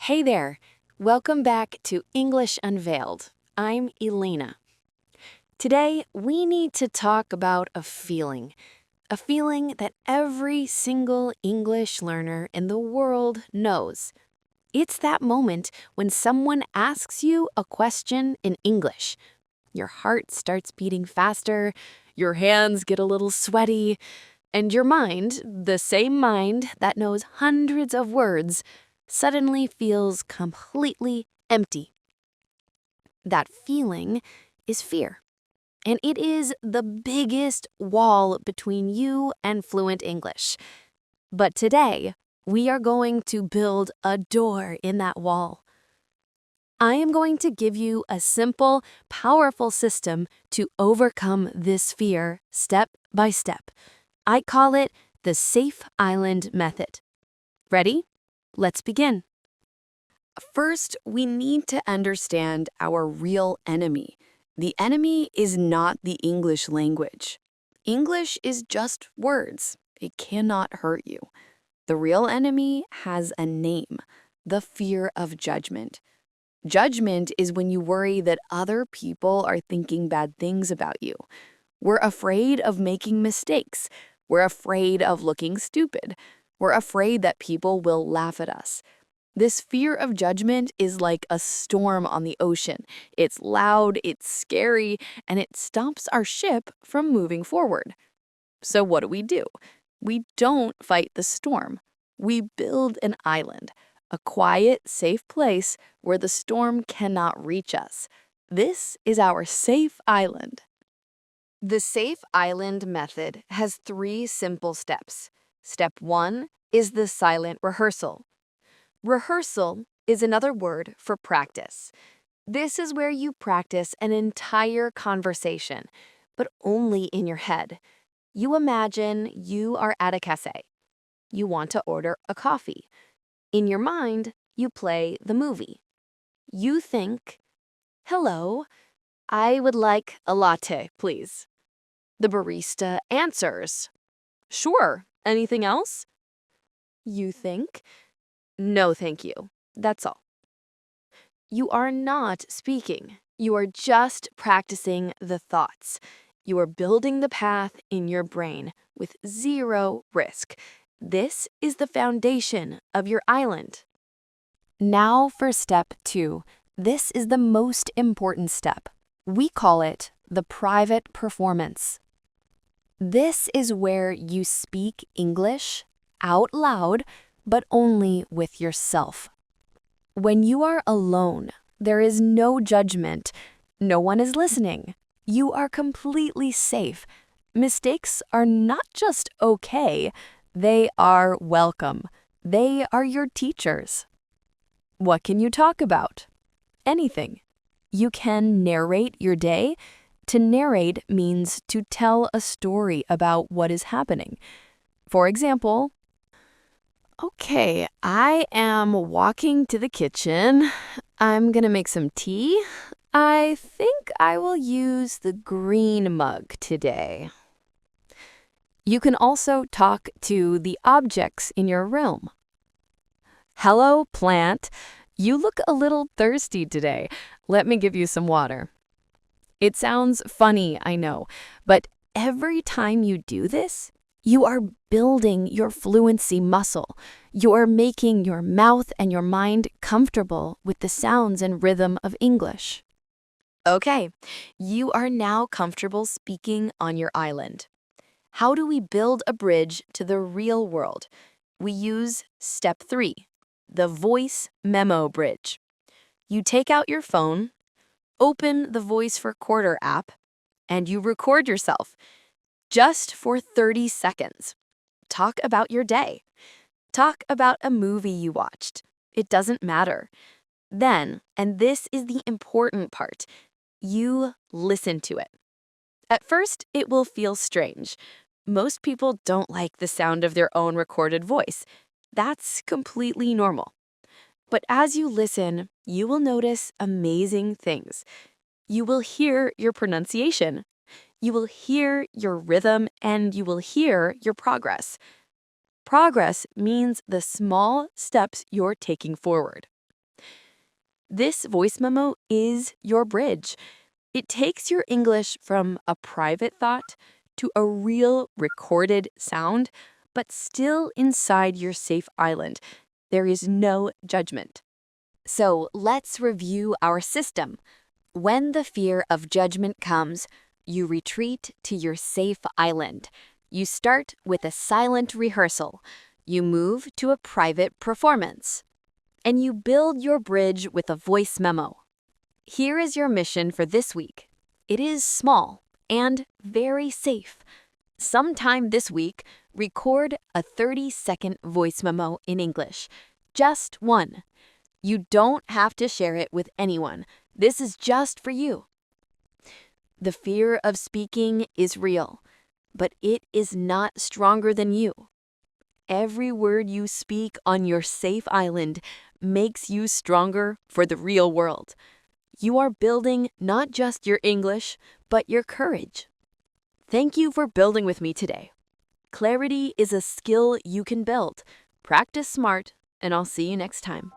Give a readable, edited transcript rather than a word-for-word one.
Hey there! Welcome back to English Unveiled. I'm Elena. Today, we need to talk about a feeling that every single English learner in the world knows. It's that moment when someone asks you a question in English. Your heart starts beating faster, your hands get a little sweaty, and your mind, the same mind that knows hundreds of words, suddenly feels completely empty. That feeling is fear, and it is the biggest wall between you and fluent English. But today, we are going to build a door in that wall. I am going to give you a simple, powerful system to overcome this fear step by step. I call it the Safe Island Method. Ready? Let's begin. First, we need to understand our real enemy. The enemy is not the English language. English is just words. It cannot hurt you. The real enemy has a name, the fear of judgment. Judgment is when you worry that other people are thinking bad things about you. We're afraid of making mistakes. We're afraid of looking stupid. We're afraid that people will laugh at us. This fear of judgment is like a storm on the ocean. It's loud, it's scary, and it stops our ship from moving forward. So what do? We don't fight the storm. We build an island, a quiet, safe place where the storm cannot reach us. This is our safe island. The Safe Island Method has 3 simple steps. Step 1 is the silent rehearsal. Rehearsal is another word for practice. This is where you practice an entire conversation, but only in your head. You imagine you are at a cafe. You want to order a coffee. In your mind, you play the movie. You think, "Hello, I would like a latte, please." The barista answers, "Sure, anything else?" You think, "No, thank you. That's all." You are not speaking. You are just practicing the thoughts. You are building the path in your brain with 0 risk. This is the foundation of your island. Now for step 2. This is the most important step. We call it the private performance. This is where you speak English out loud, but only with yourself. When you are alone, there is no judgment. No one is listening. You are completely safe. Mistakes are not just okay, they are welcome. They are your teachers. What can you talk about? Anything. You can narrate your day. To narrate means to tell a story about what is happening. For example, "Okay, I am walking to the kitchen. I'm gonna make some tea. I think I will use the green mug today." You can also talk to the objects in your room. "Hello, plant. You look a little thirsty today. Let me give you some water." It sounds funny, I know, but every time you do this, you are building your fluency muscle. You are making your mouth and your mind comfortable with the sounds and rhythm of English. Okay, you are now comfortable speaking on your island. How do we build a bridge to the real world? We use step 3, the voice memo bridge. You take out your phone, open the Voice Recorder app, and you record yourself just for 30 seconds. Talk about your day. Talk about a movie you watched. It doesn't matter. Then, and this is the important part, you listen to it. At first, it will feel strange. Most people don't like the sound of their own recorded voice. That's completely normal. But as you listen, you will notice amazing things. You will hear your pronunciation. You will hear your rhythm, and you will hear your progress. Progress means the small steps you're taking forward. This voice memo is your bridge. It takes your English from a private thought to a real recorded sound, but still inside your safe island. There is no judgment. So let's review our system. When the fear of judgment comes, you retreat to your safe island. You start with a silent rehearsal. You move to a private performance. And you build your bridge with a voice memo. Here is your mission for this week. It is small and very safe. Sometime this week, record a 30-second voice memo in English. Just one. You don't have to share it with anyone. This is just for you. The fear of speaking is real, but it is not stronger than you. Every word you speak on your safe island makes you stronger for the real world. You are building not just your English, but your courage. Thank you for building with me today. Clarity is a skill you can build. Practice smart, and I'll see you next time.